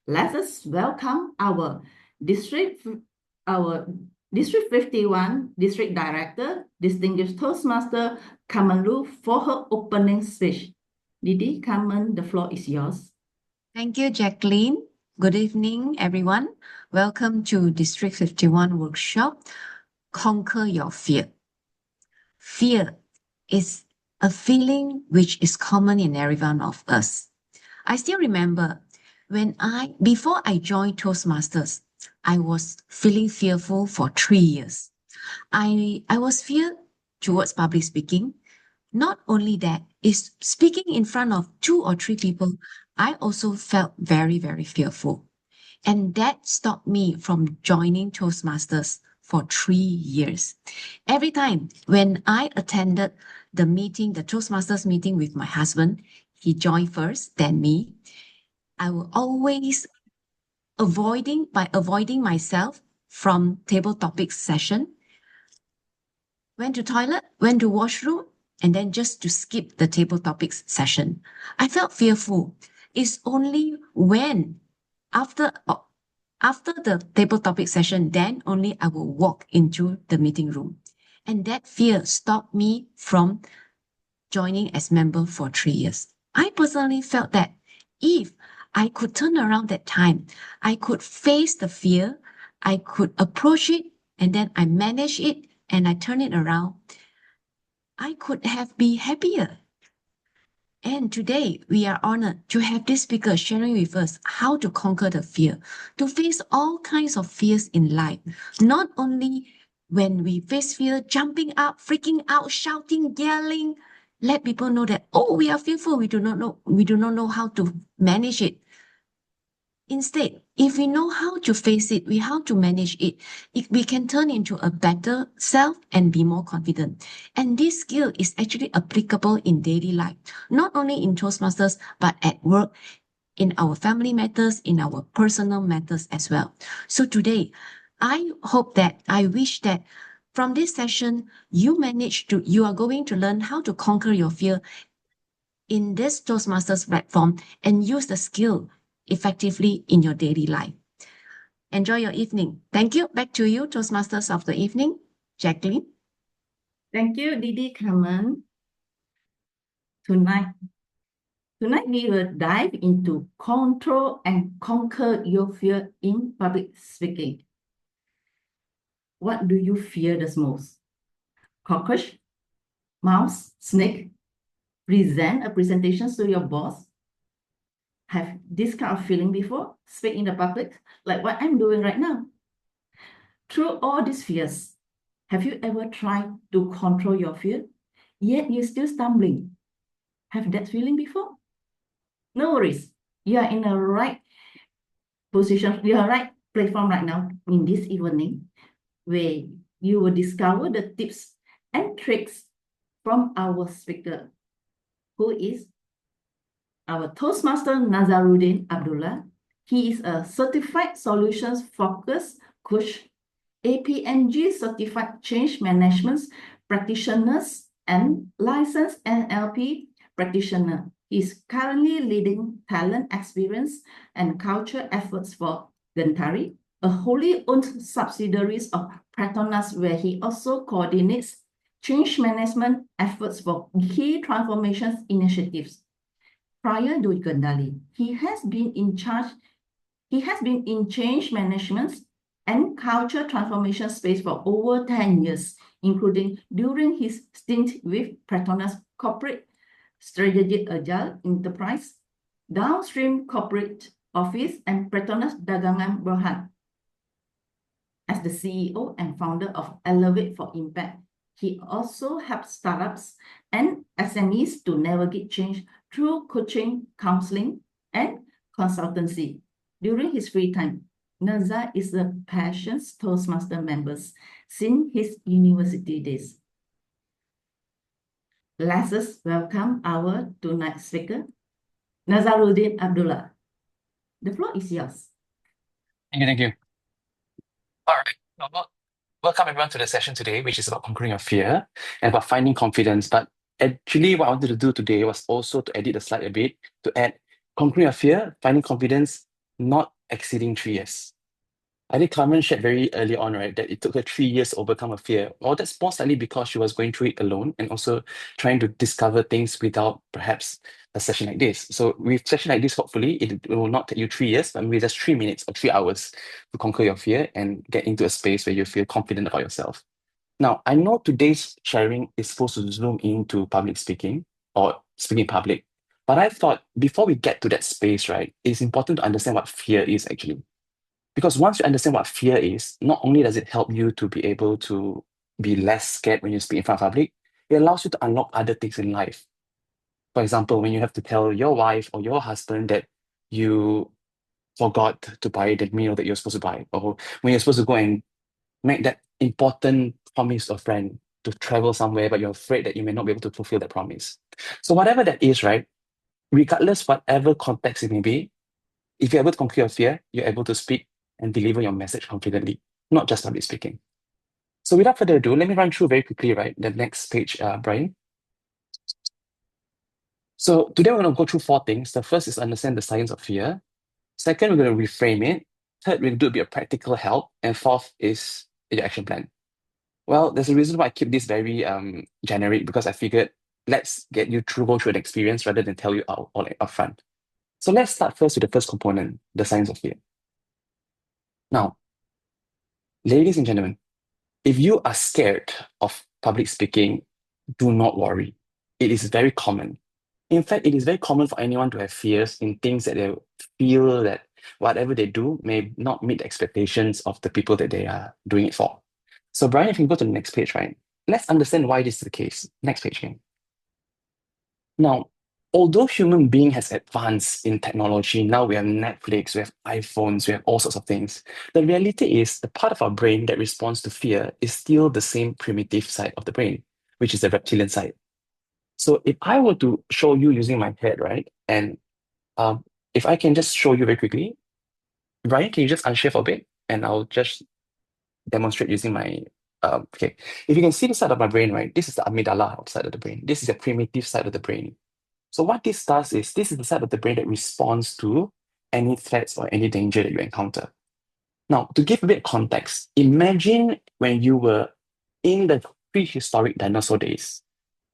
Let us welcome our District 51 District Director, Distinguished Toastmaster Carmen Lu for her opening speech. Didi, Carmen, the floor is yours. Thank you, Jacqueline. Good evening, everyone. Welcome to District 51 workshop, Conquer Your Fear. Fear is a feeling which is common in every one of us. I still remember before I joined Toastmasters, I was feeling fearful for 3 years. I was feared towards public speaking. Not only that, is speaking in front of 2 or 3 people, I also felt very, very fearful. And that stopped me from joining Toastmasters for 3 years. Every time when I attended the Toastmasters meeting with my husband, he joined first, then me. I will always avoiding myself from table topics session, went to toilet, went to washroom, and then just to skip the table topics session. I felt fearful. It's only when after the table topic session, then only I will walk into the meeting room. And that fear stopped me from joining as member for 3 years. I personally felt that if I could turn around that time, I could face the fear, I could approach it, and then I manage it and I turn it around, I could have been happier. And today we are honored to have this speaker sharing with us how to conquer the fear, to face all kinds of fears in life. Not only when we face fear, jumping up, freaking out, shouting, yelling, let people know that, oh, we are fearful, we do not know how to manage it. Instead, if we know how to face it, how to manage it, we can turn into a better self and be more confident. And this skill is actually applicable in daily life, not only in Toastmasters, but at work, in our family matters, in our personal matters as well. So today, I wish that from this session, you are going to learn how to conquer your fear in this Toastmasters platform and use the skill effectively in your daily life. Enjoy your evening. Thank you. Back to you, Toastmasters of the evening, Jacqueline. Thank you, Didi, Carmen. Tonight we will dive into control and conquer your fear in public speaking. What do you fear the most? Cockroach, mouse, snake? Present a presentation to your boss? Have this kind of feeling before? Speak in the public, like what I'm doing right now. Through all these fears, have you ever tried to control your fear, yet you're still stumbling? Have that feeling before? No worries. You are in the right position, you are right platform right now in this evening, where you will discover the tips and tricks from our speaker, who is our Toastmaster Nazaruddin Abdullah. He is a certified solutions focused coach, APNG certified change management practitioners, and licensed NLP practitioner. He is currently leading talent experience and culture efforts for Gentari, a wholly owned subsidiary of Petronas, where he also coordinates change management efforts for key transformations initiatives. Prior to Gentari, he has been in change management and culture transformation space for over 10 years, including during his stint with Petronas Corporate Strategic Agile Enterprise, Downstream Corporate Office, and Petronas Dagangan Berhad. As the CEO and founder of Elevate for Impact, he also helps startups and SMEs to navigate change through coaching, counseling, and consultancy. During his free time, Naza is a passionate Toastmaster member since his university days. Let us welcome our tonight's speaker, Nazaruddin Abdullah. The floor is yours. Thank you. All right. Welcome everyone to the session today, which is about conquering your fear and about finding confidence. But actually, what I wanted to do today was also to edit the slide a bit to add conquering your fear, finding confidence, not exceeding 3 years. I think Carmen shared very early on, right, that it took her 3 years to overcome a fear. Well, that's most likely because she was going through it alone and also trying to discover things without perhaps a session like this. So with session like this, hopefully it will not take you 3 years, but maybe just 3 minutes or 3 hours to conquer your fear and get into a space where you feel confident about yourself. Now, I know today's sharing is supposed to zoom into public speaking or speaking in public, but I thought before we get to that space, right, it's important to understand what fear is actually. Because once you understand what fear is, not only does it help you to be able to be less scared when you speak in front of public, it allows you to unlock other things in life. For example, when you have to tell your wife or your husband that you forgot to buy the meal that you're supposed to buy, or when you're supposed to go and make that important promise to a friend to travel somewhere, but you're afraid that you may not be able to fulfill that promise. So whatever that is, right, regardless whatever context it may be, if you're able to conquer your fear, you're able to speak and deliver your message confidently, not just public speaking. So without further ado, let me run through very quickly, right, the next page, Brian. So today we're going to go through 4 things. The first is understand the science of fear. Second, we're going to reframe it. Third, we're going to do a bit of practical help. And fourth is your action plan. Well, there's a reason why I keep this very generic, because I figured let's get you through, go through an experience rather than tell you all upfront. So let's start first with the first component, the science of fear. Now, ladies and gentlemen, if you are scared of public speaking, do not worry. It is very common. In fact, it is very common for anyone to have fears in things that they feel that whatever they do may not meet the expectations of the people that they are doing it for. So, Brian, if you can go to the next page, right? Let's understand why this is the case. Next page, again. Now, although human being has advanced in technology, now we have Netflix, we have iPhones, we have all sorts of things. The reality is the part of our brain that responds to fear is still the same primitive side of the brain, which is the reptilian side. So if I were to show you using my head, right, and if I can just show you very quickly, Brian, can you just unshare for a bit, and I'll just demonstrate using my okay. If you can see the side of my brain, right, this is the amygdala side of the brain. This is the primitive side of the brain. So what this does is this is the side of the brain that responds to any threats or any danger that you encounter. Now, to give a bit of context, imagine when you were in the prehistoric dinosaur days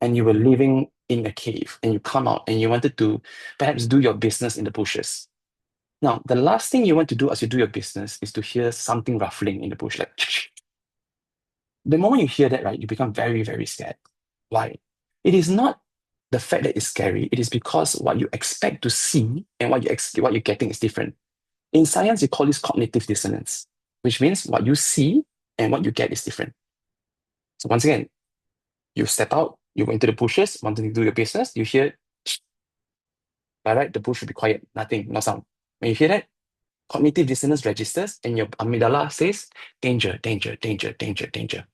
and you were living in a cave and you come out and you wanted to perhaps do your business in the bushes. Now, the last thing you want to do as you do your business is to hear something ruffling in the bush, like the moment you hear that, right, you become very, very scared. Why? It is not the fact that it's scary, it is because what you expect to see and what you're getting is different. In science, you call this cognitive dissonance, which means what you see and what you get is different. So once again, you step out, you go into the bushes, wanting to do your business, you hear, by right, the bush should be quiet, nothing, no sound. When you hear that, cognitive dissonance registers and your amygdala says, danger, danger, danger, danger, danger.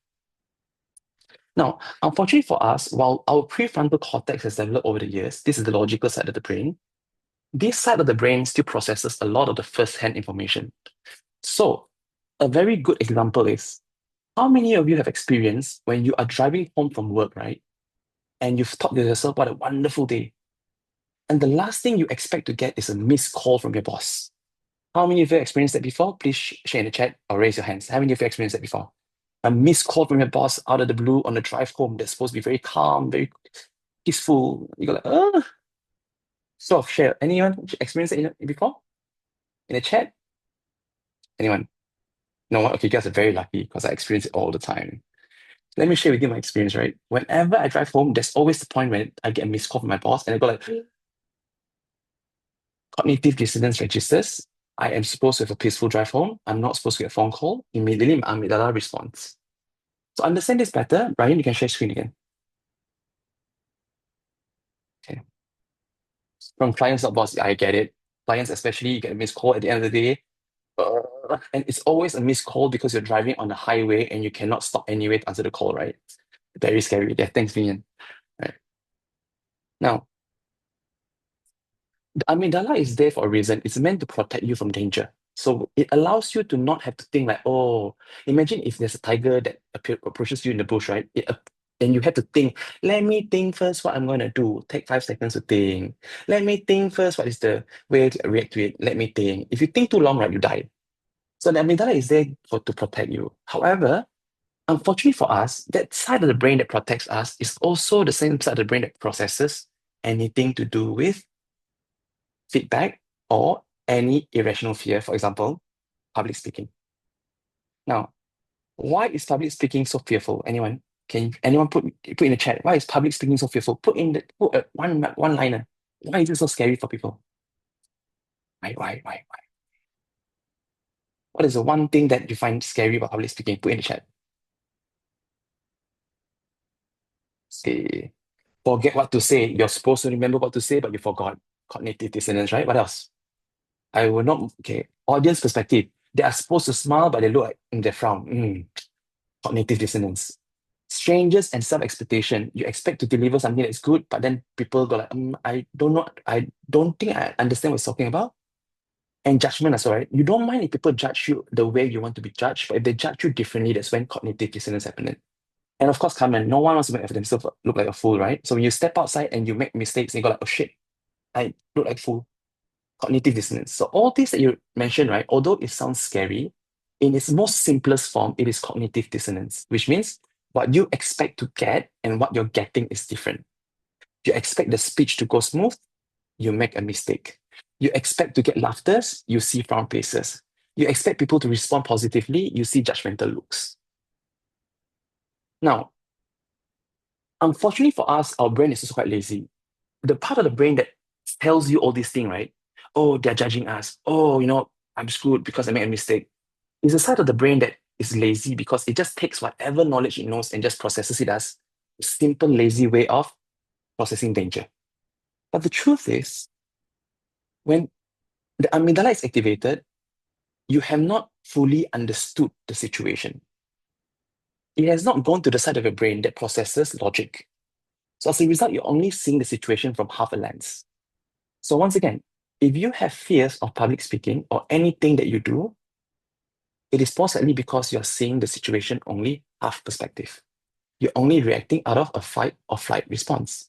Now, unfortunately for us, while our prefrontal cortex has developed over the years, this is the logical side of the brain, this side of the brain still processes a lot of the first-hand information. So, a very good example is, how many of you have experienced when you are driving home from work, right? And you've thought to yourself, what a wonderful day. And the last thing you expect to get is a missed call from your boss. How many of you have experienced that before? Please share in the chat or raise your hands. How many of you have experienced that before? A missed call from your boss out of the blue on the drive home that's supposed to be very calm, very peaceful. You go like, oh. Sort of share. Anyone experienced it before? In the chat? Anyone? No one? Okay, you guys are very lucky because I experience it all the time. Let me share with you my experience, right? Whenever I drive home, there's always the point when I get a missed call from my boss and I go like, cognitive dissonance registers. I am supposed to have a peaceful drive home. I'm not supposed to get a phone call. Immediately, my amygdala responds. To understand this better, Brian, you can share screen again. Okay. From clients, not boss, I get it. Clients, especially, you get a missed call at the end of the day. And it's always a missed call because you're driving on the highway and you cannot stop anyway to answer the call, right? Very scary. Yeah, thanks, Vivian. Right. Now, the amygdala is there for a reason. It's meant to protect you from danger. So it allows you to not have to think like, oh, imagine if there's a tiger that approaches you in the bush, right? And you have to think, let me think first what I'm going to do. Take 5 seconds to think. Let me think first what is the way to react to it. Let me think. If you think too long, right, you die. So the amygdala is there to protect you. However, unfortunately for us, that side of the brain that protects us is also the same side of the brain that processes anything to do with feedback or any irrational fear, for example, public speaking. Now, why is public speaking so fearful? Anyone put in the chat? Why is public speaking so fearful? Put one liner. Why is it so scary for people? Why? What is the one thing that you find scary about public speaking? Put in the chat. Say, forget what to say. You're supposed to remember what to say, but you forgot. Cognitive dissonance, right? What else? I will not. Okay, audience perspective. They are supposed to smile, but they look like they frown. Cognitive dissonance. Strangers and self-expectation. You expect to deliver something that's good, but then people go like, I don't know, I don't think I understand what he's talking about. And judgment as well, right? You don't mind if people judge you the way you want to be judged, but if they judge you differently, that's when cognitive dissonance happens. And of course, Carmen, no one wants to make themselves look like a fool, right? So when you step outside and you make mistakes, and you go like, oh shit, I look like a fool. Cognitive dissonance. So all things that you mentioned, right, although it sounds scary, in its most simplest form, it is cognitive dissonance, which means what you expect to get and what you're getting is different. You expect the speech to go smooth, you make a mistake. You expect to get laughters, you see frown faces. You expect people to respond positively, you see judgmental looks. Now, unfortunately for us, our brain is also quite lazy. The part of the brain that tells you all these things, right? Oh, they're judging us. Oh, I'm screwed because I made a mistake. It's a side of the brain that is lazy because it just takes whatever knowledge it knows and just processes it as a simple, lazy way of processing danger. But the truth is, when the amygdala is activated, you have not fully understood the situation. It has not gone to the side of your brain that processes logic. So as a result, you're only seeing the situation from half a lens. So once again, if you have fears of public speaking or anything that you do, it is most likely because you're seeing the situation only half perspective. You're only reacting out of a fight or flight response.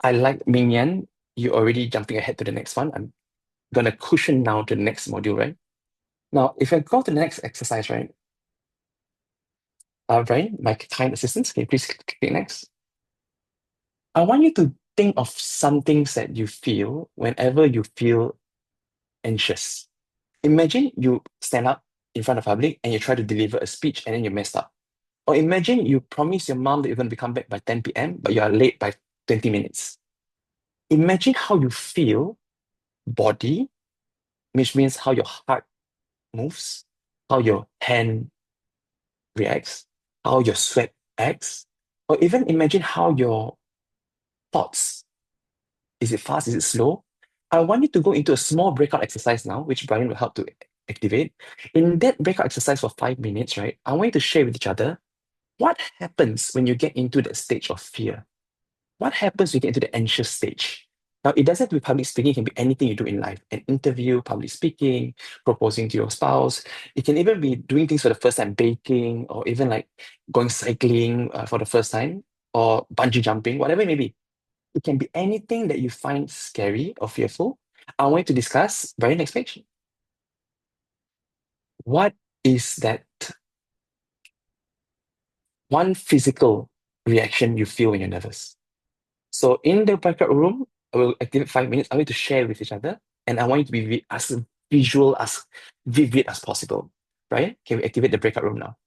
I like Ming Yan. You're already jumping ahead to the next one. I'm going to cushion now to the next module, right? Now, if I go to the next exercise, right? Brian, my kind assistant, can you please click next? I want you to think of some things that you feel whenever you feel anxious. Imagine you stand up in front of public and you try to deliver a speech and then you messed up. Or imagine you promise your mom that you're going to come back by 10 p.m., but you are late by 20 minutes. Imagine how you feel body, which means how your heart moves, how your hand reacts, how your sweat acts, or even imagine how your thoughts. Is it fast? Is it slow? I want you to go into a small breakout exercise now, which Brian will help to activate. In that breakout exercise for 5 minutes, right, I want you to share with each other what happens when you get into that stage of fear. What happens when you get into the anxious stage? Now, it doesn't have to be public speaking, it can be anything you do in life. An interview, public speaking, proposing to your spouse. It can even be doing things for the first time, baking, or even like going cycling for the first time, or bungee jumping, whatever it may be. It can be anything that you find scary or fearful. I want you to discuss, very next page. What is that one physical reaction you feel when you're nervous? So in the breakout room, I will activate 5 minutes. I want you to share with each other, and I want you to be as visual, as vivid as possible. Right? Can we activate the breakout room now?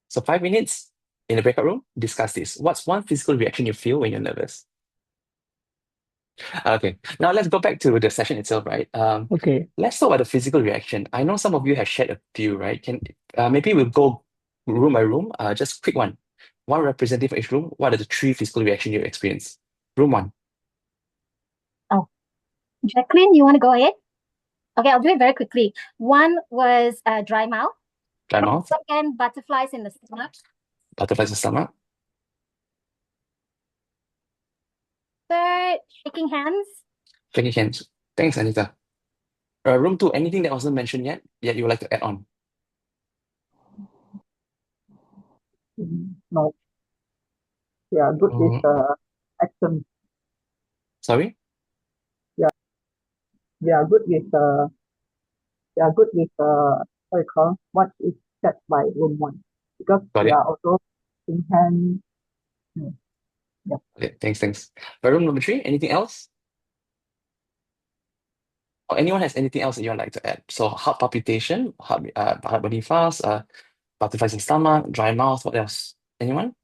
So 5 minutes in the breakout room, discuss this. What's one physical reaction you feel when you're nervous? Okay, now let's go back to the session itself, right? Okay. Let's talk about the physical reaction. I know some of you have shared a few, right? Maybe we'll go room by room. Just quick one. One representative for each room. What are the 3 physical reactions you experience? Room 1. Oh, Jacqueline, you want to go ahead? Okay, I'll do it very quickly. One was dry mouth. Dry mouth, Second, butterflies in the stomach. butterflies in the stomach, Third, shaking hands. shaking hands. Thanks, Anita. Room 2, anything that wasn't mentioned yet you would like to add on? No, we are good with Mm, action. sorry? We are good with what you call what is set by room one because Got we it. are also in hand. Mm, yeah. Okay, thanks. Room number 3, anything else? Or anyone has anything else that you would like to add? So heart palpitation, heart beating fast, butterflies in stomach, dry mouth, what else? Anyone?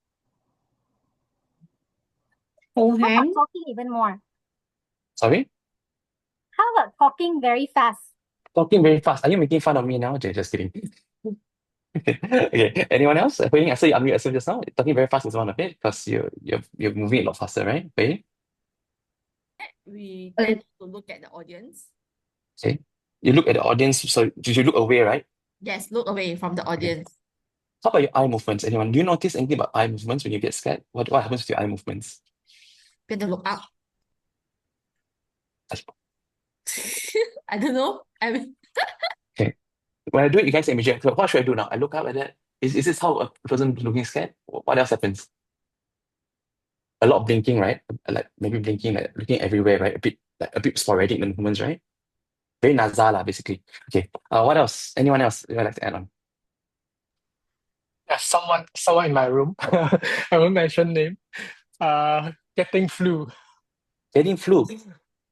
How about talking even more? Sorry? How about talking very fast? Talking very fast. Are you making fun of me now? Just kidding. Okay. Anyone else? Wei, I saw you unmute yourself just now. Talking very fast is one of it because you're moving a lot faster, right? Wei? We tend to look at the audience. Okay. You look at the audience, so you look away, right? Yes, look away from the audience. How about your eye movements? Anyone? Do you notice anything about eye movements when you get scared? What happens to your eye movements? We have to look up. I don't know. I mean, Okay. When I do it, you guys immediately, so what should I do now? I look up at that. Is this how a person looking scared? What else happens? A lot of blinking, right? Like maybe blinking, like looking everywhere, right? A bit sporadic in the movements, right? Very nasal, lah, basically. Okay. What else? Anyone else you would like to add on? Yeah, someone in my room. I won't mention name. Getting flu. Getting flu.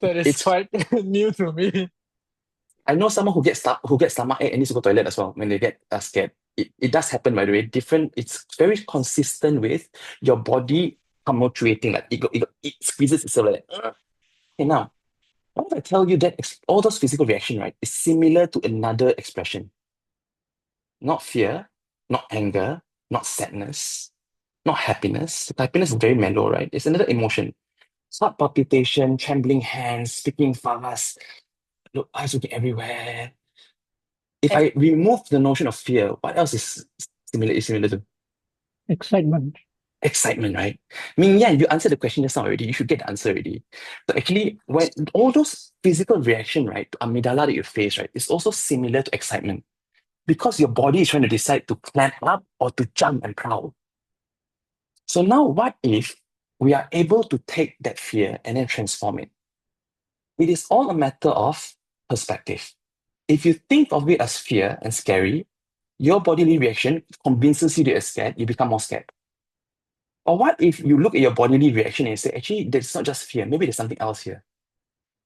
That is It's quite new to me. I know someone who gets stomach ache and needs to go toilet as well when they get scared. It does happen, by the way. Different. It's very consistent with your body tumultuating, like it squeezes itself like that. Okay, now, what if I tell you that all those physical reaction, right, is similar to another expression? Not fear, not anger, not sadness, not happiness. Happiness is very mellow, right? It's another emotion. Heart palpitation, trembling hands, speaking fast, look, eyes looking everywhere. If I remove the notion of fear, what else is similar to Excitement. excitement, right? Ming Yan, you answered the question just now already. You should get the answer already. So actually, when all those physical reaction, right, to amygdala that you face, right, is also similar to excitement because your body is trying to decide to climb up or to jump and prowl. So now, what if we are able to take that fear and then transform it? It is all a matter of perspective. If you think of it as fear and scary, your bodily reaction convinces you that you're scared, you become more scared. Or what if you look at your bodily reaction and say, actually, there's not just fear, maybe there's something else here.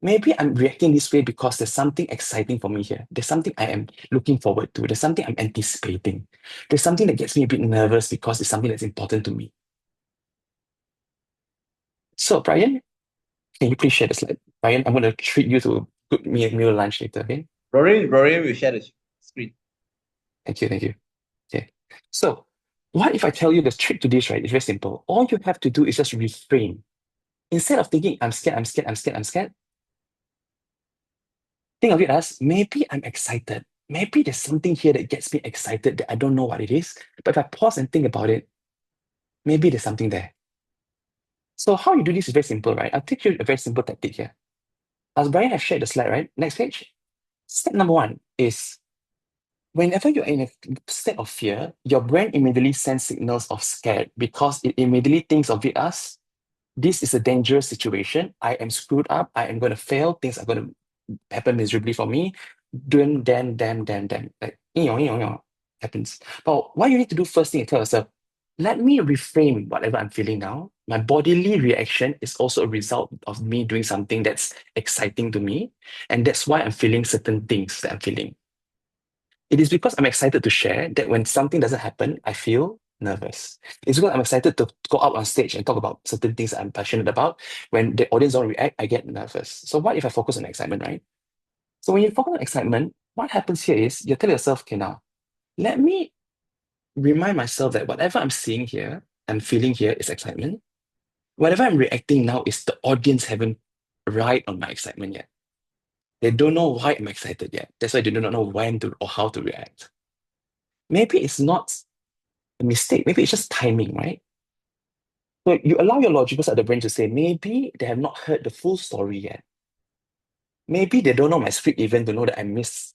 Maybe I'm reacting this way because there's something exciting for me here. There's something I am looking forward to. There's something I'm anticipating. There's something that gets me a bit nervous because it's something that's important to me. So, Brian, can you please share the slide? Brian, I'm going to treat you to good meal lunch later, okay? Rory will share the screen. Thank you. Okay. So, what if I tell you the trick to this, right? It's very simple. All you have to do is just reframe. Instead of thinking, I'm scared, think of it as maybe I'm excited. Maybe there's something here that gets me excited that I don't know what it is. But if I pause and think about it, maybe there's something there. So how you do this is very simple, right? I'll teach you a very simple tactic here. As Brian has shared the slide, right? Next page. Step number 1 is whenever you're in a state of fear, your brain immediately sends signals of scared because it immediately thinks of it as this is a dangerous situation. I am screwed up. I am going to fail. Things are going to happen miserably for me. Damn. Like, happens. But what you need to do first thing is tell yourself, let me reframe whatever I'm feeling now. My bodily reaction is also a result of me doing something that's exciting to me. And that's why I'm feeling certain things that I'm feeling. It is because I'm excited to share that when something doesn't happen, I feel nervous. It's because I'm excited to go out on stage and talk about certain things that I'm passionate about. When the audience don't react, I get nervous. So what if I focus on excitement, right? So when you focus on excitement, what happens here is you tell yourself, okay, now, let me remind myself that whatever I'm seeing here, I'm feeling here is excitement. Whatever I'm reacting now is the audience haven't ride on my excitement yet. They don't know why I'm excited yet. That's why they do not know when to or how to react. Maybe it's not a mistake. Maybe it's just timing, right? So you allow your logical side of the brain to say, maybe they have not heard the full story yet. Maybe they don't know my script even to know that I mess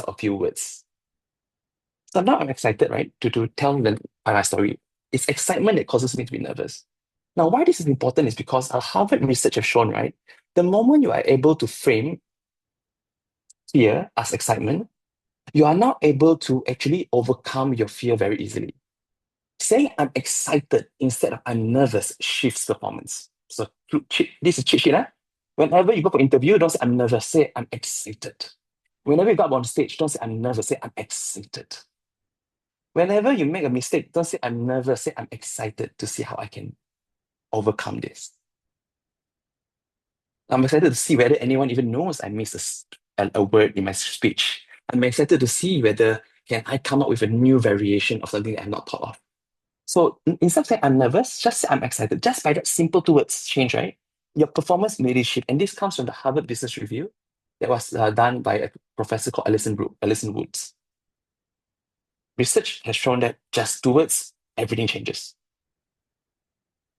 up a few words. So now I'm excited, right, to tell them my story. It's excitement that causes me to be nervous. Now, why this is important is because our Harvard research has shown, right? The moment you are able to frame fear as excitement, you are now able to actually overcome your fear very easily. Saying I'm excited instead of I'm nervous shifts performance. So this is cheat sheet. Whenever you go for interview, don't say I'm nervous, say I'm excited. Whenever you go up on stage, don't say I'm nervous, say I'm excited. Whenever you make a mistake, don't say I'm nervous, say I'm excited to see how I can overcome this. I'm excited to see whether anyone even knows I missed a word in my speech. I'm excited to see whether can I come up with a new variation of something that I'm not thought of. So instead of saying I'm nervous, just say I'm excited. Just by that simple two words change, right? Your performance may shift. And this comes from the Harvard Business Review that was done by a professor called Alison Woods. Research has shown that just two words, everything changes.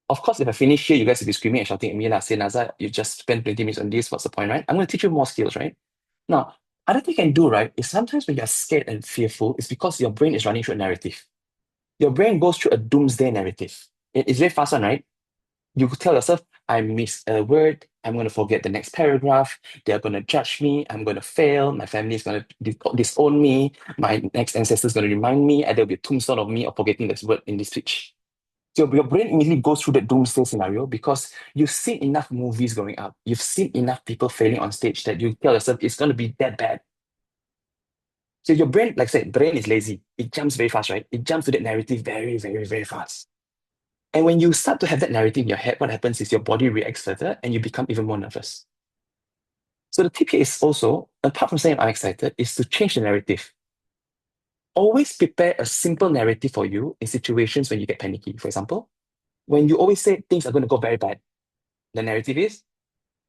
Of course, if I finish here, you guys will be screaming and shouting at me, say, Nazar, you just spent 20 minutes on this, what's the point, right? I'm going to teach you more skills, right? Now, other thing you can do, right, is sometimes when you're scared and fearful, it's because your brain is running through a narrative. Your brain goes through a doomsday narrative. It's very fast one, right? You could tell yourself, I missed a word, I'm going to forget the next paragraph, they're going to judge me, I'm going to fail, my family is going to disown me, my next ancestor is going to remind me, and there'll be a tombstone of me of forgetting this word in this speech. So your brain immediately goes through that doomsday scenario because you've seen enough movies growing up. You've seen enough people failing on stage that you tell yourself it's going to be that bad. So your brain, like I said, brain is lazy. It jumps very fast, right? It jumps to that narrative very, very, very fast. And when you start to have that narrative in your head, what happens is your body reacts further and you become even more nervous. So the tip here is also, apart from saying I'm excited, is to change the narrative. Always prepare a simple narrative for you in situations when you get panicky. For example, when you always say things are going to go very bad, the narrative is,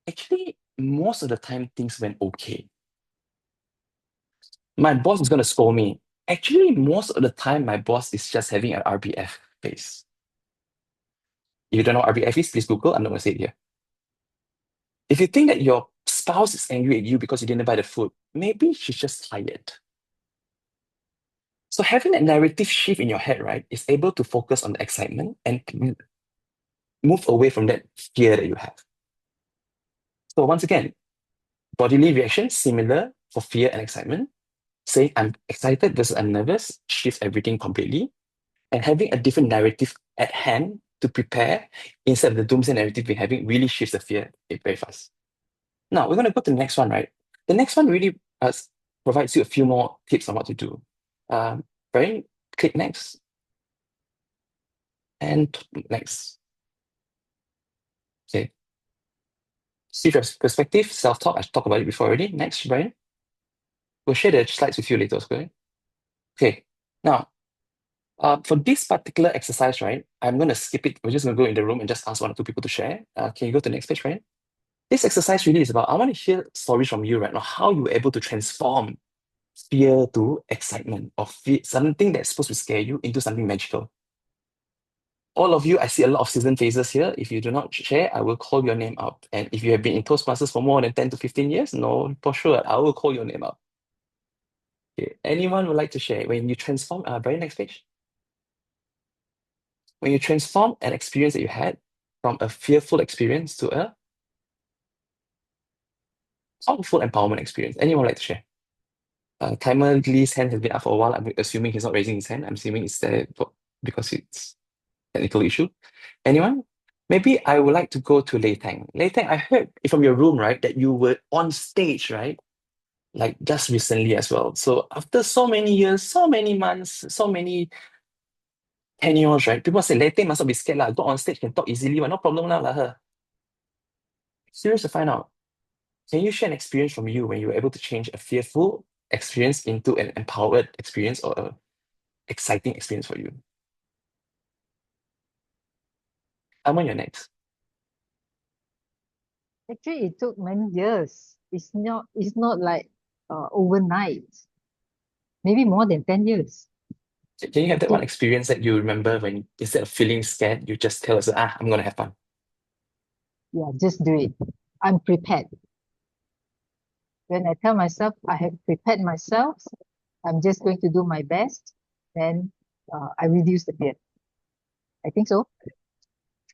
actually, most of the time things went okay. My boss is going to scold me. Actually, most of the time, my boss is just having an RBF face. If you don't know what RBF is, please Google. I'm not going to say it here. If you think that your spouse is angry at you because you didn't buy the food, maybe she's just tired. So having that narrative shift in your head, right, is able to focus on the excitement and move away from that fear that you have. So once again, bodily reaction similar for fear and excitement. Say I'm excited versus I'm nervous shifts everything completely. And having a different narrative at hand to prepare instead of the doomsday narrative we're having really shifts the fear very fast. Now we're going to go to the next one, right? The next one really provides you a few more tips on what to do. Brian, click next. And next. Okay. See your perspective, self-talk. I talked about it before already. Next, Brian. We'll share the slides with you later, okay? Okay. Now, for this particular exercise, right, I'm going to skip it. We're just going to go in the room and just ask one or two people to share. Can you go to the next page, Brian? This exercise really is about, I want to hear stories from you right now, how you were able to transform fear to excitement, or fear, something that's supposed to scare you into something magical. All of you, I see a lot of seasoned faces here. If you do not share, I will call your name out. And if you have been in Toastmasters for more than 10 to 15 years, no, for sure, I will call your name out. Okay. Anyone would like to share? When you transform, Brian, next page. When you transform an experience that you had from a fearful experience to a powerful empowerment experience. Anyone would like to share? Timer Lee's hand has been up for a while. I'm assuming he's not raising his hand. I'm assuming it's there because it's a technical issue. Anyone? Maybe I would like to go to Lei Tang. Lei Tang, I heard from your room, right, that you were on stage, right? Like just recently as well. So after so many years, so many months, so many tenures, right? People say Lei Tang must not be scared lah. Go on stage, can talk easily, but no problem lah her. Curious to find out. Can you share an experience from you when you were able to change a fearful experience into an empowered experience or a exciting experience for you? Arman, you're next. Actually, it took many years. It's not like overnight. Maybe more than 10 years. Can you have that one experience that you remember when instead of feeling scared, you just tell us, I'm gonna have fun? Yeah, just do it. I'm prepared. When I tell myself I have prepared myself, I'm just going to do my best, then I reduce the fear. I think so.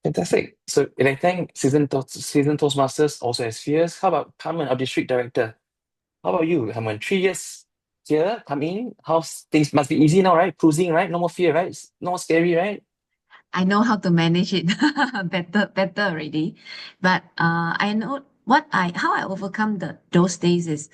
Fantastic. So, and I think seasoned Toastmasters also has fears. How about Carmen, our district director? How about you, Carmen? 3 years here, come in. How's things must be easy now, right? Cruising, right? No more fear, right? It's no more scary, right? I know how to manage it better already. But I know how I overcome those days is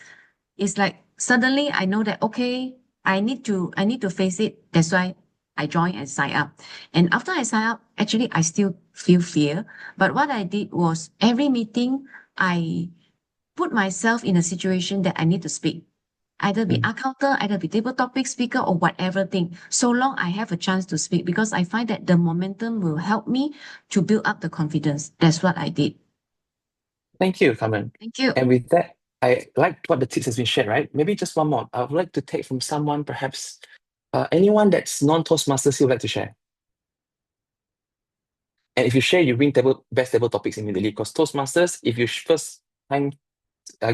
like suddenly I know that okay, I need to face it. That's why I join and sign up. And after I sign up, actually I still feel fear. But what I did was every meeting I put myself in a situation that I need to speak. Either be accountant, either be table topic speaker or whatever thing. So long I have a chance to speak because I find that the momentum will help me to build up the confidence. That's what I did. Thank you, Carmen. Thank you. And with that, I like what the tips has been shared, right? Maybe just one more. I would like to take from someone, perhaps anyone that's non-Toastmasters you would like to share. And if you share, you win best table topics immediately because Toastmasters, if you first time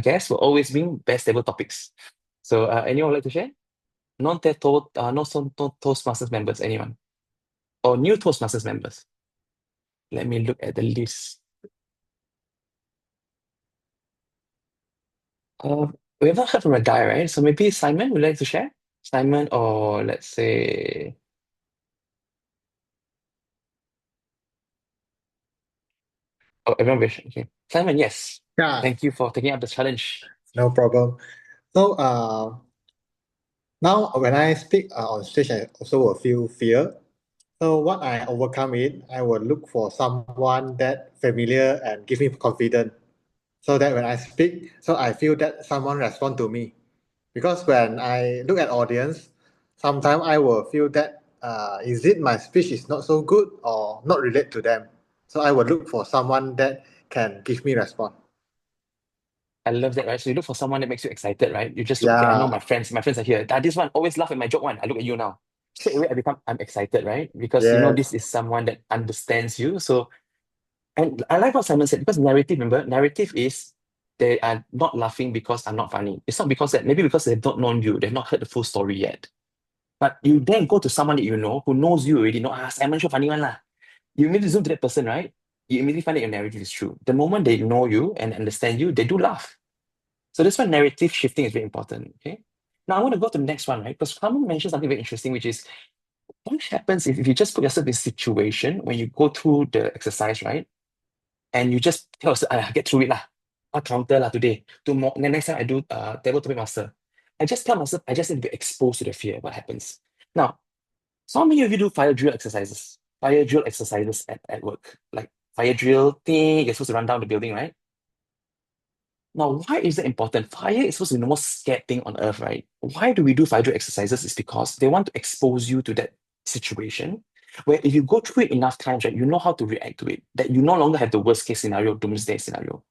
guest, will always win best table topics. So anyone would like to share? Toastmasters members, anyone? Or new Toastmasters members? Let me look at the list. We have not heard from a guy, right? So maybe Simon would like to share? Simon, or let's say. Oh, everyone wish. Okay. Simon, yes. Yeah, Thank you for taking up the challenge. no problem. So now when I speak on stage, I also will feel fear. So what I overcome it, I will look for someone that familiar and give me confidence. So that when I speak, so I feel that someone respond to me. Because when I look at audience, sometimes I will feel that is it my speech is not so good or not relate to them. So I will look for someone that can give me response. I love that, right? So you look for someone that makes you excited, right? You just look, okay, I know Yeah, my friends are here. This one always laugh at my joke one. I look at you now. Straight away, I'm excited, right? Because you know yes, this is someone that understands you. So, and I like what Simon said, because narrative, remember, narrative is they are not laughing because I'm not funny. It's not because that, maybe because they've not known you, they've not heard the full story yet. But you then go to someone that you know, who knows you already, know, Simon show funny one lah. You immediately zoom to that person, right? You immediately find that your narrative is true. The moment they know you and understand you, they do laugh. So this one, narrative shifting is very important, okay? Now I want to go to the next one, right? Because Carmen mentioned something very interesting, which is what happens if you just put yourself in a situation when you go through the exercise, right? And you just tell yourself, get through it lah. I'll counter lah today. Tomorrow, then next time I do table topic master. I just tell myself, I just need to be exposed to the fear. What happens? Now, so how many of you do fire drill exercises? Fire drill exercises at work. Like fire drill thing, you're supposed to run down the building, right? Now, why is that important? Fire is supposed to be the most scared thing on earth, right? Why do we do fire drill exercises? Is because they want to expose you to that situation where if you go through it enough times, right, you know how to react to it, that you no longer have the worst case scenario, doomsday scenario.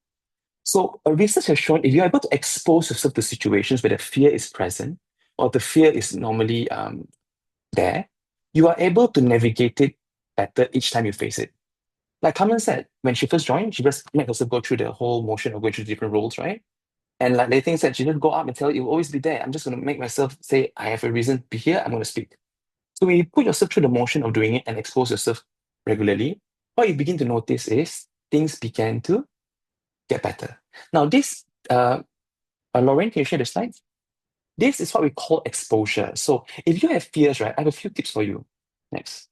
So research has shown if you're able to expose yourself to situations where the fear is present or the fear is normally there, you are able to navigate it better each time you face it. Like Carmen said, when she first joined, she just made herself go through the whole motion of going through different roles, right? And like Nathan said, she didn't go up and tell you, it will always be there. I'm just going to make myself say, I have a reason to be here, I'm going to speak. So when you put yourself through the motion of doing it and expose yourself regularly, what you begin to notice is things began to get better. Now this, Lauren, can you share the slides? This is what we call exposure. So if you have fears, right, I have a few tips for you. Next.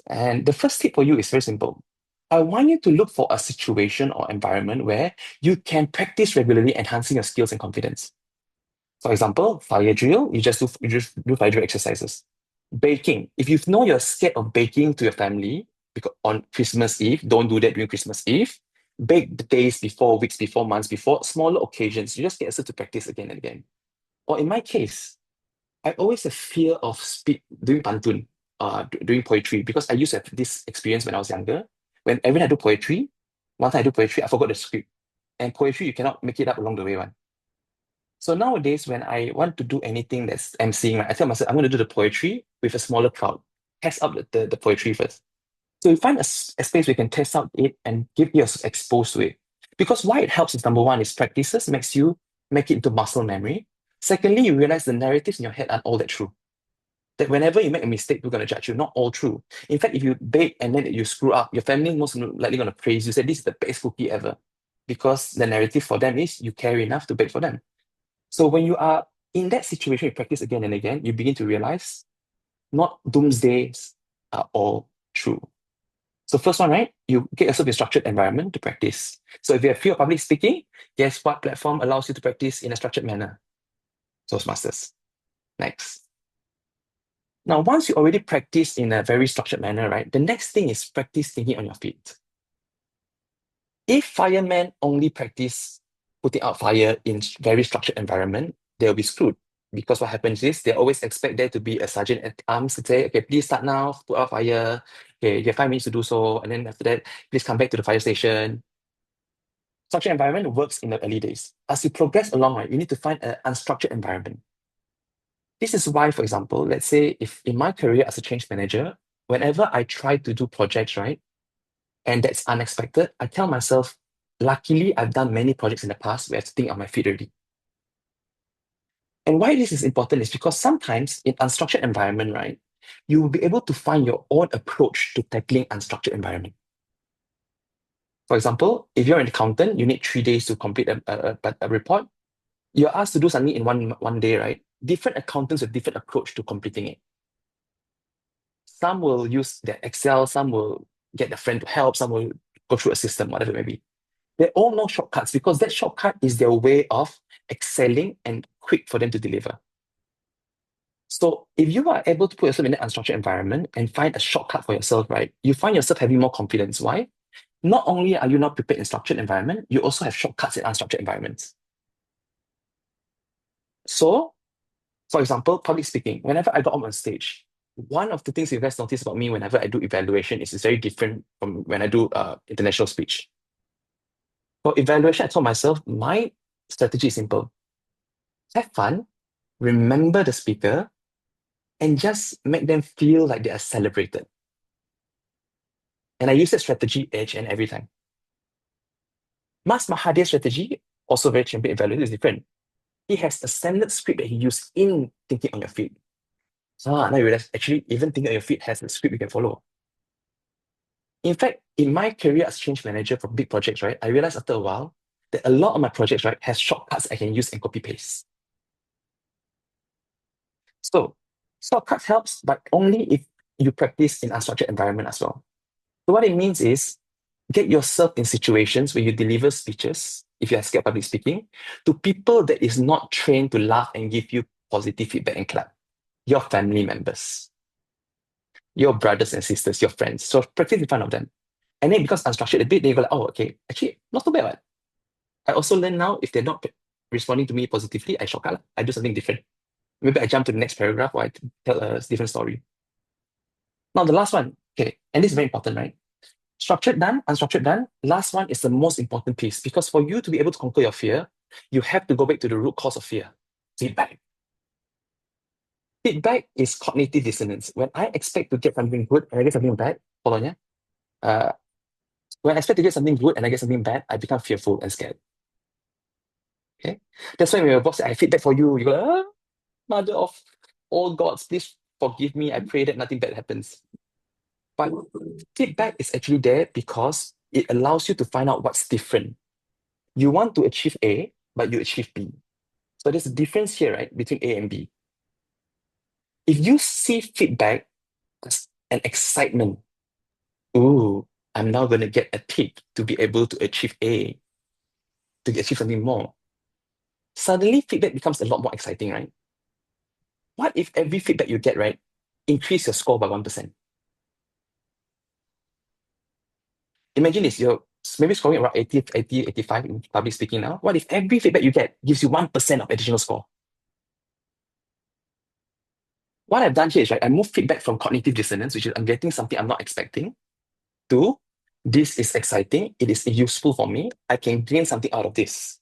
And the first tip for you is very simple. I want you to look for a situation or environment where you can practice regularly enhancing your skills and confidence. For example, fire drill, you just do fire drill exercises. Baking, if you know you're scared of baking to your family because on Christmas Eve, don't do that during Christmas Eve. Bake the days before, weeks before, months before, smaller occasions. You just get yourself to practice again and again. Or in my case, I always have fear of doing pantun, doing poetry, because I used to have this experience when I was younger. When every time I do poetry, one time I do poetry, I forgot the script. And poetry, you cannot make it up along the way, one. So nowadays, when I want to do anything that's emceeing, right, I tell myself, I'm going to do the poetry with a smaller crowd. Test out the poetry first. So you find a space where you can test out it and give yourself exposed to it. Because why it helps is number one is practices make it into muscle memory. Secondly, you realize the narratives in your head aren't all that true. that whenever you make a mistake, we're going to judge you. Not all true. In fact, if you bake and then you screw up, your family is most likely going to praise you, say this is the best cookie ever. Because the narrative for them is you care enough to bake for them. So when you are in that situation, you practice again and again, you begin to realize not doomsdays are all true. So first one, right? You get yourself a structured environment to practice. So if you have fear of public speaking, guess what platform allows you to practice in a structured manner? Toastmasters. Next. Now, once you already practice in a very structured manner, right? The next thing is practice thinking on your feet. If firemen only practice putting out fire in very structured environment, they'll be screwed. Because what happens is they always expect there to be a sergeant at arms to say, okay, please start now, put out fire. Okay, you have 5 minutes to do so. And then after that, please come back to the fire station. Structured environment works in the early days. As you progress along, right, you need to find an unstructured environment. This is why, for example, let's say if in my career as a change manager, whenever I try to do projects, right, and that's unexpected, I tell myself, luckily, I've done many projects in the past where I have to think on my feet already. And why this is important is because sometimes in unstructured environment, right, you will be able to find your own approach to tackling unstructured environment. For example, if you're an accountant, you need 3 days to complete a report. You're asked to do something in one day, right? Different accountants have different approach to completing it. Some will use their Excel, some will get their friend to help, some will go through a system, whatever it may be. They all know shortcuts because that shortcut is their way of excelling and quick for them to deliver. So if you are able to put yourself in an unstructured environment and find a shortcut for yourself, right, you find yourself having more confidence. Why? Not only are you not prepared in structured environment, you also have shortcuts in unstructured environments. So, for example, public speaking, whenever I got up on stage, one of the things you guys notice about me whenever I do evaluation is it's very different from when I do international speech. For evaluation, I told myself, my strategy is simple. Have fun, remember the speaker, and just make them feel like they are celebrated. And I use that strategy each and every time. Mas Mahathir's strategy, also very champion evaluator, is different. He has a standard script that he used in thinking on your feet. Now you realize, actually, even thinking on your feet has a script you can follow. In fact, in my career as change manager for big projects, right, I realized after a while that a lot of my projects, right, has shortcuts I can use and copy paste. So shortcuts helps, but only if you practice in unstructured environment as well. So what it means is get yourself in situations where you deliver speeches, if you are scared of public speaking, to people that is not trained to laugh and give you positive feedback and clap. Your family members, your brothers and sisters, your friends. So practice in front of them. And then because unstructured a bit, they go like, oh, okay, actually, not so bad. Right? I also learn now, if they're not responding to me positively, I shortcut. I do something different. Maybe I jump to the next paragraph or I tell a different story. Now, the last one, okay, and this is very important, right? Structured done, unstructured done. Last one is the most important piece because for you to be able to conquer your fear, you have to go back to the root cause of fear. Feedback. Feedback is cognitive dissonance. When I expect to get something good and I get something bad, hold on, yeah. When I expect to get something good and I get something bad, I become fearful and scared. Okay, that's why when your boss says, "I feedback for you," you go, "Ah, mother of all gods, please forgive me. I pray that nothing bad happens." But feedback is actually there because it allows you to find out what's different. You want to achieve A, but you achieve B. So there's a difference here, right, between A and B. If you see feedback as an excitement, ooh, I'm now going to get a tip to be able to achieve A, to achieve something more. Suddenly, feedback becomes a lot more exciting, right? What if every feedback you get, right, increase your score by 1%? Imagine this, you're maybe scoring around 80, 85 in public speaking now. What if every feedback you get gives you 1% of additional score? What I've done here is, right, I move feedback from cognitive dissonance, which is I'm getting something I'm not expecting, to this is exciting, it is useful for me, I can gain something out of this.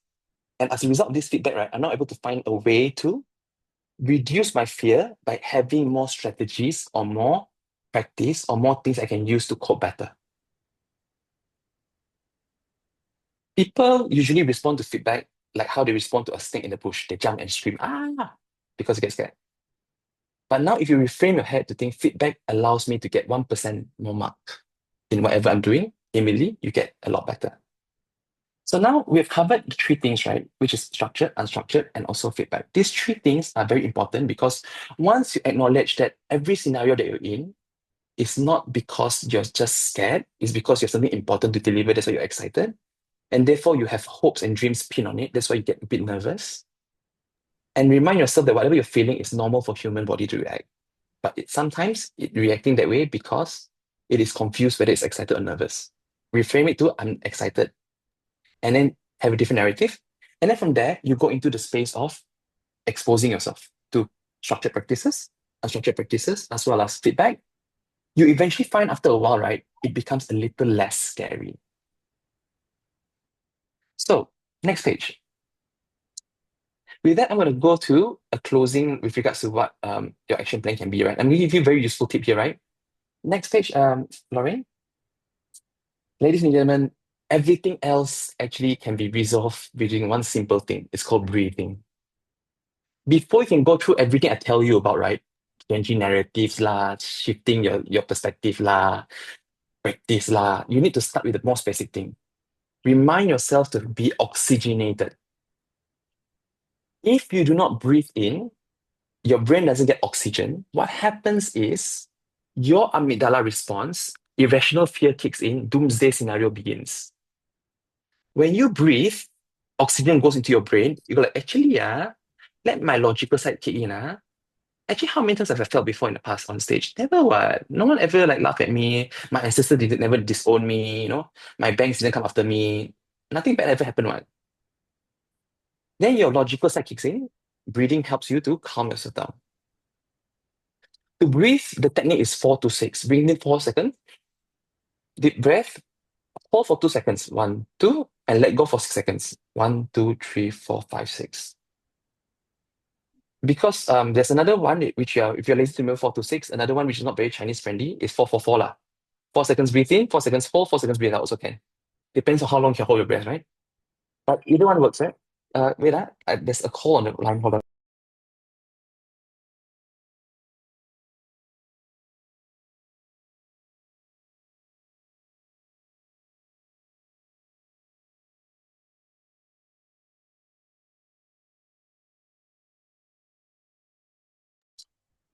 And as a result of this feedback, right, I'm now able to find a way to reduce my fear by having more strategies or more practice or more things I can use to cope better. People usually respond to feedback like how they respond to a snake in the bush. They jump and scream, ah, because they get scared. But now if you reframe your head to think feedback allows me to get 1% more mark in whatever I'm doing, immediately you get a lot better. So now we've covered the three things, right? Which is structured, unstructured, and also feedback. These three things are very important because once you acknowledge that every scenario that you're in is not because you're just scared, it's because you have something important to deliver, that's why you're excited. And therefore you have hopes and dreams pinned on it, that's why you get a bit nervous. And remind yourself that whatever you're feeling is normal for human body to react. But sometimes it's reacting that way because it is confused whether it's excited or nervous. Reframe it to I'm excited. And then have a different narrative. And then from there, you go into the space of exposing yourself to structured practices, unstructured practices, as well as feedback. You eventually find after a while, right, it becomes a little less scary. So, next page. With that, I'm going to go to a closing with regards to what your action plan can be, right? I'm going to give you a very useful tip here, right? Next page, Lorraine. Ladies and gentlemen, everything else actually can be resolved within one simple thing. It's called breathing. Before you can go through everything I tell you about, right? Changing narratives lah, shifting your perspective lah, practice lah, you need to start with the most basic thing. Remind yourself to be oxygenated. If you do not breathe in, your brain doesn't get oxygen. What happens is your amygdala response, irrational fear kicks in, doomsday scenario begins. When you breathe, oxygen goes into your brain. You go like, actually, let my logical side kick in. Actually, how many times have I felt before in the past on stage? Never what. No one ever like laughed at me. My ancestor never disown me, My banks didn't come after me. Nothing bad ever happened, what? Then your logical side kicks in. Breathing helps you to calm yourself down. To breathe, the technique is 4 to 6. Breathe in 4 seconds. Deep breath. Hold for 2 seconds. 1, 2, and let go for 6 seconds. 1, 2, 3, 4, 5, 6. Because there's another one which if you're lazy to remember 4 to 6, another one which is not very Chinese friendly is 4, 4, 4 lah. 4 seconds breathe in, 4 seconds hold, 4 seconds breathe out also can. Depends on how long you can hold your breath, right? But either one works, right? Wait, there's a call on the line. Hold on.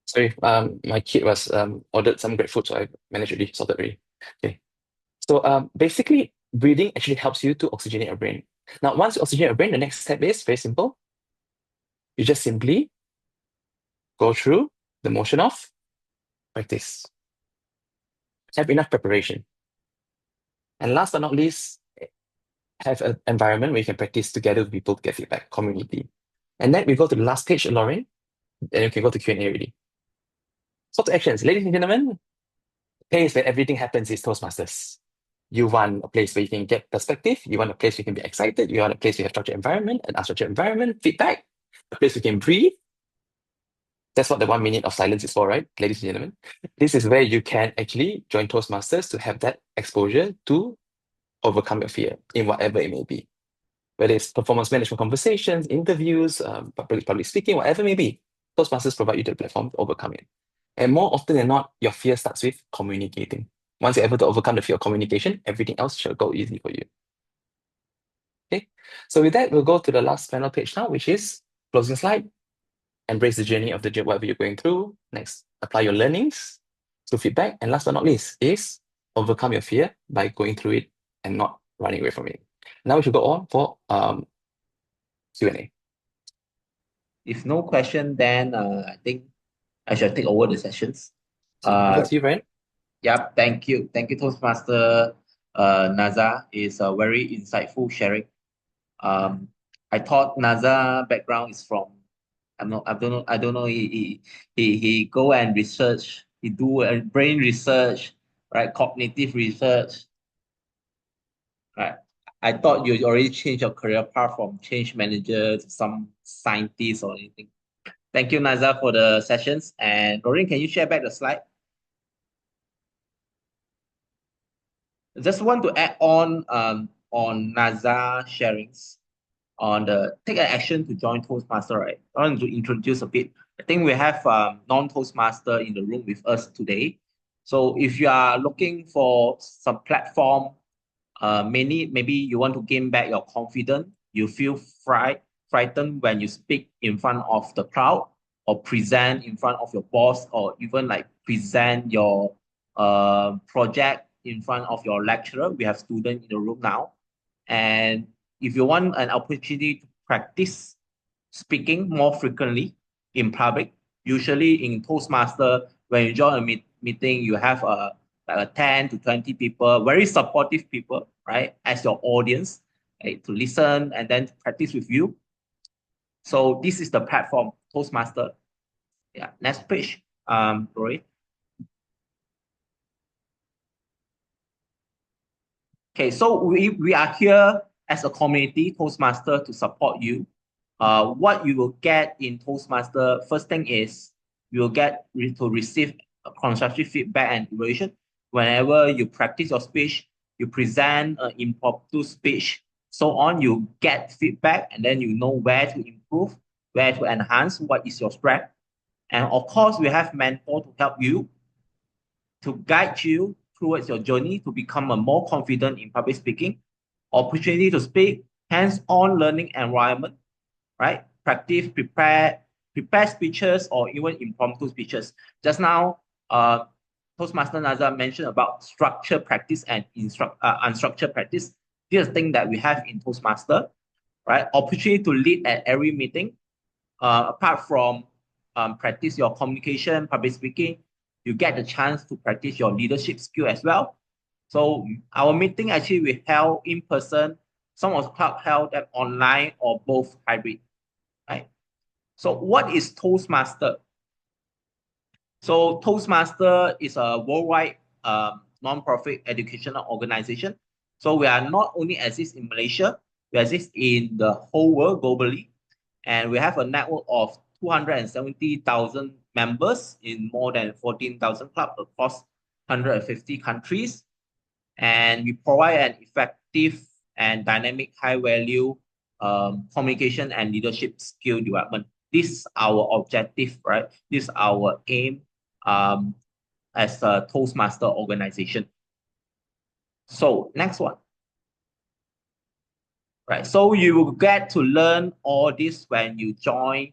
Sorry, my kid was ordered some great food, so I managed to sort it already. Okay. So basically, breathing actually helps you to oxygenate your brain. Now, once you oxygenate your brain, the next step is very simple. You just simply go through the motion of practice. Have enough preparation. And last but not least, have an environment where you can practice together with people to get feedback, community. And then we go to the last page, Lauren, and you can go to Q&A already. So to actions, ladies and gentlemen, the place where everything happens is Toastmasters. You want a place where you can get perspective. You want a place where you can be excited. You want a place where you have structured environment, an unstructured environment, feedback, a place where you can breathe. That's what the 1 minute of silence is for, right, ladies and gentlemen? This is where you can actually join Toastmasters to have that exposure to overcome your fear in whatever it may be. Whether it's performance management conversations, interviews, public speaking, whatever it may be. Toastmasters provide you the platform to overcome it. And more often than not, your fear starts with communicating. Once you're able to overcome the fear of communication, everything else shall go easy for you. Okay, so with that, we'll go to the last panel page now, which is closing slide. Embrace the journey of whatever you're going through. Next, apply your learnings through feedback. And last but not least is overcome your fear by going through it and not running away from it. Now we should go on for Q&A. If no question, then I think I shall take over the sessions. Over to you, Brian. Yep, thank you. Thank you, Toastmaster Naza. It's a very insightful sharing. I thought Naza background is from, I don't know. He go and research. He do brain research, right? Cognitive research, right? I thought you already changed your career path from change manager to some scientist or anything. Thank you, Naza, for the sessions. And Doreen, can you share back the slide? Just want to add on Naza sharings on the take an action to join Toastmaster, right? I want to introduce a bit. I think we have non-Toastmaster in the room with us today. So if you are looking for some platform, maybe you want to gain back your confidence, you feel frightened when you speak in front of the crowd or present in front of your boss, or even like present your project in front of your lecturer. We have students in the room now. And if you want an opportunity to practice speaking more frequently in public, usually in Toastmaster, when you join a meeting, you have like a 10 to 20 people, very supportive people, right, as your audience, right, to listen and then practice with you. So this is the platform, Toastmaster. Yeah, next page, Rory. Okay, so we are here as a community, Toastmaster, to support you. What you will get in Toastmaster, first thing is you will get to receive constructive feedback and evaluation. Whenever you practice your speech, you present an impromptu speech, so on, you get feedback and then you know where to improve, where to enhance, what is your strength. And of course, we have mentor to help you, to guide you towards your journey to become a more confident in public speaking, opportunity to speak, hands-on learning environment, right? Practice, prepare speeches or even impromptu speeches. Just now, Toastmaster Nazar mentioned about structured practice and unstructured practice. This is the thing that we have in Toastmaster, right? Opportunity to lead at every meeting. Apart from practice your communication, public speaking, you get the chance to practice your leadership skill as well. So our meeting actually we held in person. Some of the club held them online or both hybrid, right? So what is Toastmaster? So Toastmaster is a worldwide non-profit educational organization. So we are not only exist in Malaysia, we exist in the whole world globally. And we have a network of 270,000 members in more than 14,000 clubs across 150 countries. And we provide an effective and dynamic high-value communication and leadership skill development. This is our objective, right? This is our aim as a Toastmaster organization. So next one. Right, so you will get to learn all this when you join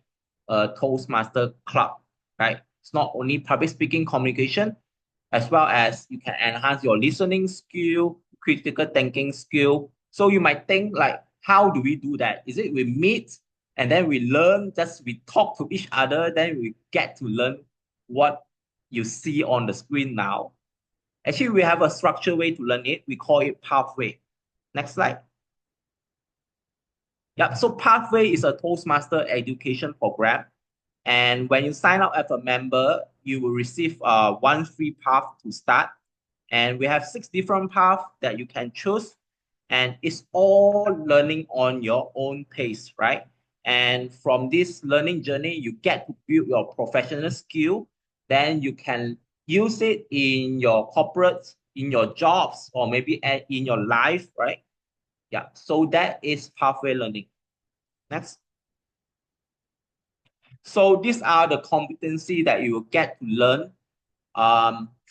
a Toastmaster club, right? It's not only public speaking communication, as well as you can enhance your listening skill, critical thinking skill. So you might think like, how do we do that? Is it we meet and then we learn, just we talk to each other, then we get to learn what you see on the screen now? Actually, we have a structured way to learn it. We call it Pathway. Next slide. Yeah, so Pathway is a Toastmaster education program. And when you sign up as a member, you will receive one free path to start. And we have 6 different paths that you can choose. And it's all learning on your own pace, right? And from this learning journey, you get to build your professional skill. Then you can use it in your corporate, in your jobs, or maybe in your life, right? Yeah, so that is Pathway learning. Next. So these are the competency that you will get to learn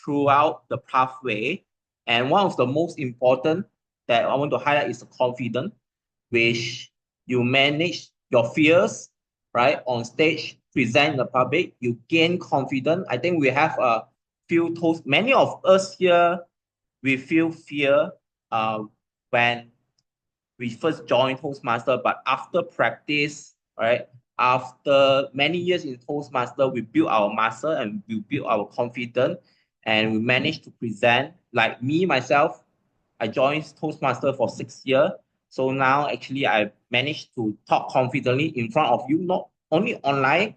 throughout the pathway. And one of the most important that I want to highlight is the confidence, which you manage your fears, right? On stage, present in the public, you gain confidence. I think we have a few many of us here, we feel fear when we first joined Toastmaster, but after practice, right? After many years in Toastmaster, we built our muscle and we built our confidence, and we managed to present. Like me, myself, I joined Toastmaster for 6 years. So now actually I managed to talk confidently in front of you, not only online,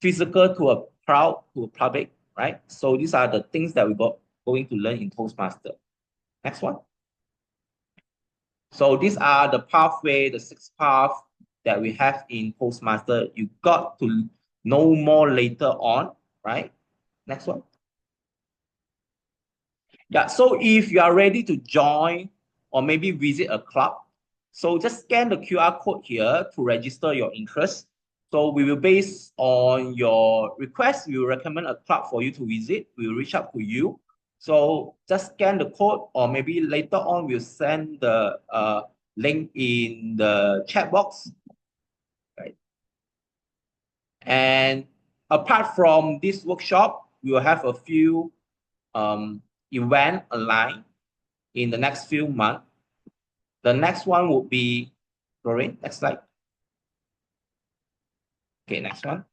physical to a crowd, to a public, right? So these are the things that we got going to learn in Toastmaster. Next one. So these are the pathway, the 6 paths that we have in Toastmaster. You got to know more later on, right? Next one. Yeah, so if you are ready to join or maybe visit a club, so just scan the QR code here to register your interest. So we will, base on your request, we will recommend a club for you to visit. We will reach out to you. So just scan the code, or maybe later on we'll send the link in the chat box. Right. And apart from this workshop, we will have a few event online in the next few months. The next one would be, Lorraine, next slide. Okay, next one.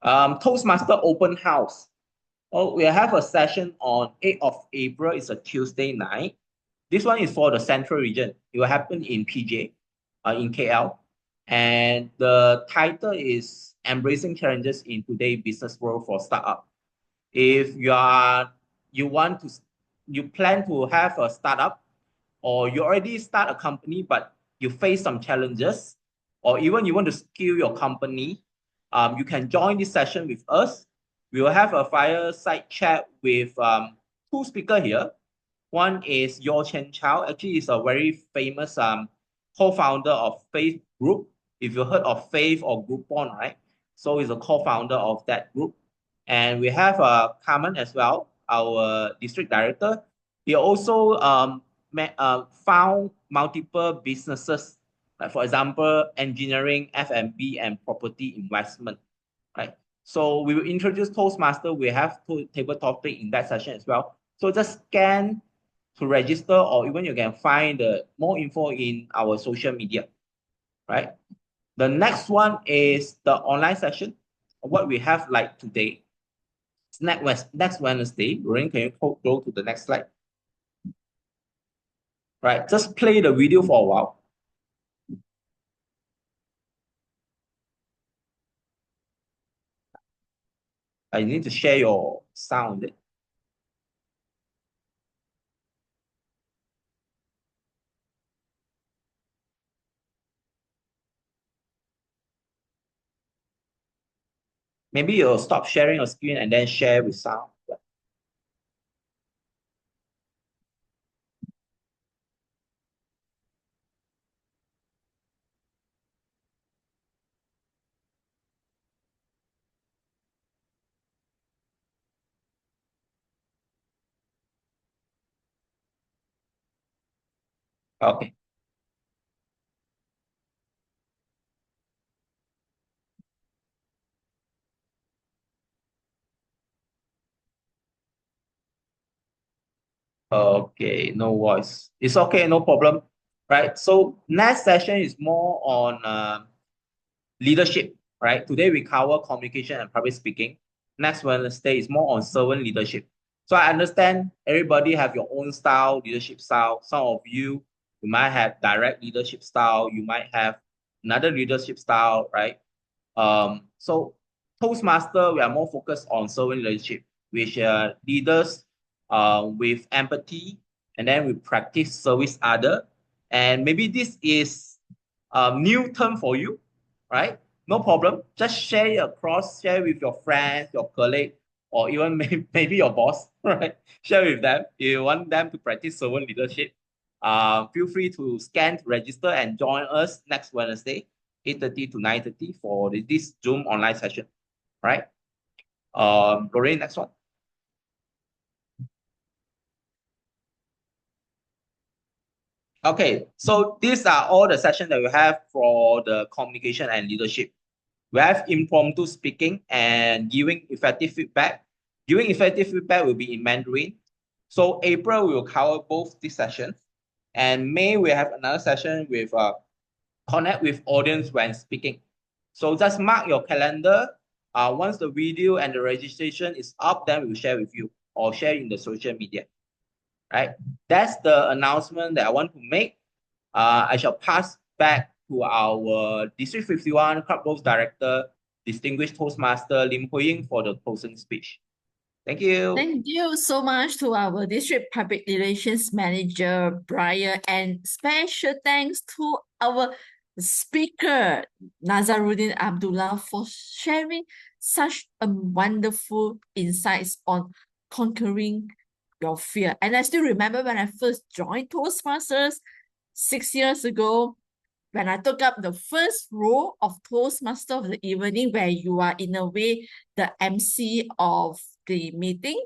Toastmaster Open House. Oh, we have a session on 8th of April. It's a Tuesday night. This one is for the Central Region. It will happen in PJ, in KL. And the title is Embracing Challenges in Today's Business World for Startup. If you plan to have a startup, or you already start a company, but you face some challenges, or even you want to scale your company, you can join this session with us. We will have a fireside chat with two speakers here. One is Yo Chen Chow. Actually, he's a very famous co-founder of Faith Group. If you heard of Faith or Groupon, right? So he's a co-founder of that group. And we have Carmen as well, our district director. He also found multiple businesses, like for example, engineering, F&B, and property investment, right? So we will introduce Toastmaster. We have table topic in that session as well. So just scan to register, or even you can find more info in our social media, right? The next one is the online session. What we have like today. Next Wednesday. Lorraine, can you go to the next slide? Right, just play the video for a while. I need to share your sound. Maybe you'll stop sharing your screen and then share with sound. Okay. Okay, no voice. It's okay, no problem. Right. So next session is more on leadership. Right. Today we cover communication and public speaking. Next Wednesday is more on servant leadership. So I understand everybody have your own style, leadership style. Some of you might have direct leadership style. You might have another leadership style, right? So Toastmaster, we are more focused on servant leadership, which leaders with empathy, and then we practice service other. And maybe this is a new term for you, right? No problem. Just share across, share with your friends, your colleague, or even maybe your boss, right? Share with them. If you want them to practice servant leadership, feel free to scan to register and join us next Wednesday, 8:30 to 9:30 for this Zoom online session, right? Lorraine, next one. Okay, so these are all the sessions that we have for the communication and leadership. We have impromptu speaking and giving effective feedback. Giving effective feedback will be in Mandarin. So April, we will cover both these sessions. And May, we have another session with connect with audience when speaking. So just mark your calendar. Once the video and the registration is up, then we'll share with you or share in the social media. Right? That's the announcement that I want to make. I shall pass back to our District 51 Club Director, Distinguished Toastmaster Lim Hui Ying for the closing speech. Thank you. Thank you so much to our District Public Relations Manager, Brian, and special thanks to our speaker, Nazaruddin Abdullah, for sharing such a wonderful insights on conquering your fear. And I still remember when I first joined Toastmasters 6 years ago, when I took up the first role of Toastmaster of the evening, where you are in a way the MC of the meeting.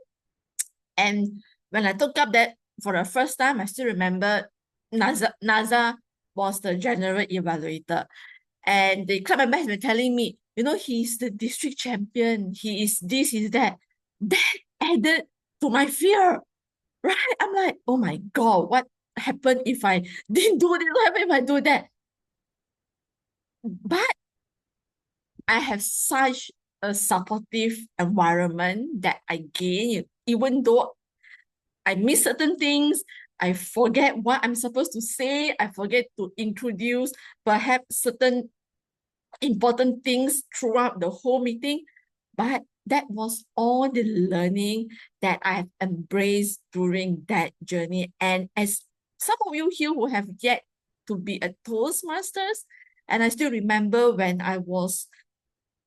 And when I took up that for the first time, I still remember Naza was the general evaluator. And the club member has been telling me, you know, he's the district champion. He is this, he's that. That added to my fear, right? I'm like, oh my God, what happened if I didn't do this? What happened if I do that? But I have such a supportive environment that I gain, even though I miss certain things, I forget what I'm supposed to say, I forget to introduce perhaps certain important things throughout the whole meeting, but that was all the learning that I have embraced during that journey. And as some of you here who have yet to be a Toastmasters, and I still remember when I was,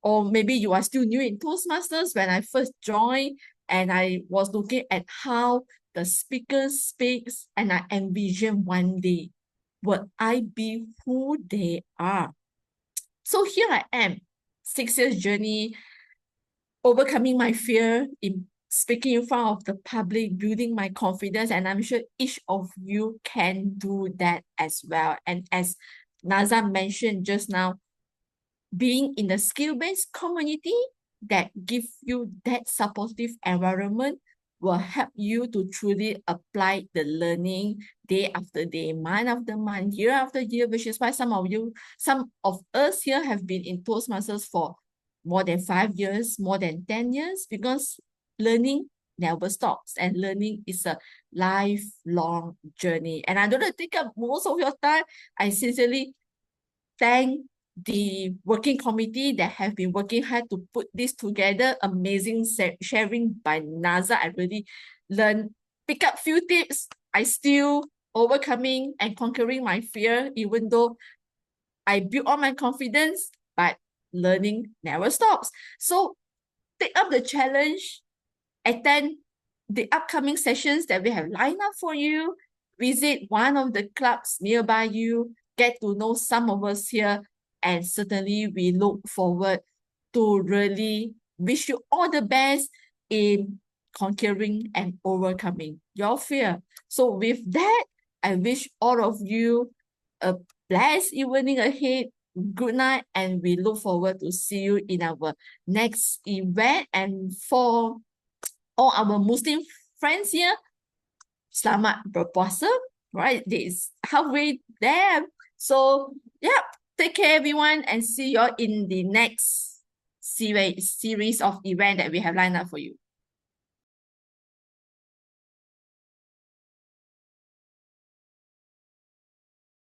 or maybe you are still new in Toastmasters, when I first joined and I was looking at how the speaker speaks, and I envision one day, will I be who they are? So here I am, 6 years journey, overcoming my fear in speaking in front of the public, building my confidence, and I'm sure each of you can do that as well. And as Naza mentioned just now, being in the skill-based community that give you that supportive environment will help you to truly apply the learning day after day, month after month, year after year, which is why some of us here have been in Toastmasters for more than 5 years, more than 10 years, because learning never stops, and learning is a lifelong journey. And I don't want to take up most of your time. I sincerely thank the working committee that have been working hard to put this together. Amazing sharing by Naza. I really learned, pick up few tips. I still overcoming and conquering my fear, even though I build on my confidence, but learning never stops. So take up the challenge, attend the upcoming sessions that we have lined up for you, visit one of the clubs nearby you, get to know some of us here, and certainly we look forward to really wish you all the best in conquering and overcoming your fear. So with that, I wish all of you a blessed evening ahead. Good night, and we look forward to see you in our next event. And for all our Muslim friends here, Selamat berpuasa, right? This halfway there. So yeah, take care everyone, and see you all in the next series of event that we have lined up for you.